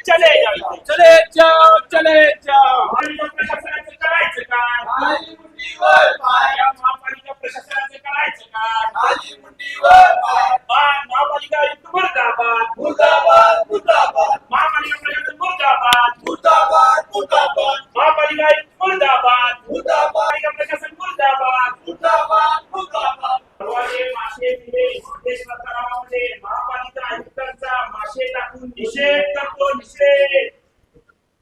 चले जाओ चले जाओ चले जाओ महापालिका प्रशासनाचं करायचं काय खाली मुंडीवर पाय या महापालिका प्रशासनाचं करायचं काय खाली मुंडीवर पाय महापालिका आयुक्त मुर्दाबाद मुर्दाबाद मुर्दाबाद महापालिका प्रशासन मुर्दाबाद मुर्दाबाद मुर्दाबाद महापालिका आयुक्त मुर्दाबाद मुर्दाबाद महापालिका प्रशासन मुर्दाबाद मुर्दाबाद मुर्दाबाद परवाचे मासे दिले सिद्धेश्वर तलावामध्ये महापालिका आयुक्तांचा मासे टाकून निषेध करतो निषेध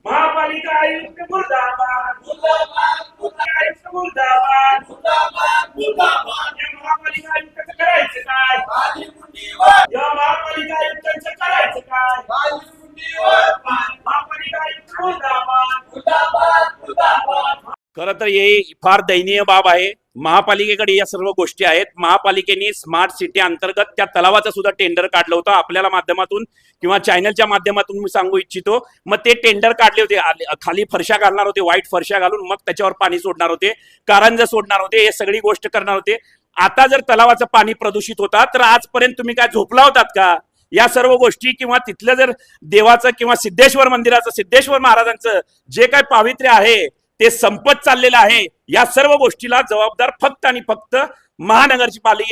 महापालिका आयुक्त मुर्दाबाद मुर्दाबाद महापालिका आयुक्त मुर्दाबाद मुर्दाबाद मुर्दाबाद या महापालिका आयुक्ताचं करायचं काय खाली मुंडीवर या महापालिका आयुक्तांचं करायचं काय खाली मुंडीवर पाय महापालिका आयुक्त मुर्दाबाद मुर्दाबाद मुर्दाबाद खरं तर हे फार दयनीय बाब आहे. महापालिकेकडे या सर्व गोष्टी आहेत. महापालिकेने स्मार्ट सिटी अंतर्गत त्या तलावाचं सुद्धा टेंडर काढलं होतं. आपल्याला माध्यमातून किंवा चॅनलच्या माध्यमातून मी सांगू इच्छितो, मग ते टेंडर काढले होते. खाली फरशा घालणार होते, व्हाईट फरशा घालून मग त्याच्यावर पाणी सोडणार होते, कारंजे सोडणार होते, हे सगळी गोष्ट करणार होते. आता जर तलावाचं पाणी प्रदूषित होता तर आजपर्यंत तुम्ही काय झोपला होतात का? या सर्व गोष्टी किंवा तिथलं जर देवाचं किंवा सिद्धेश्वर मंदिराचं, सिद्धेश्वर महाराजांचं जे काय पावित्र्य आहे ते संपत चाललेलं आहे. या सर्व गोष्टीला जबाबदार फक्त आणि फक्त महानगरची पालिका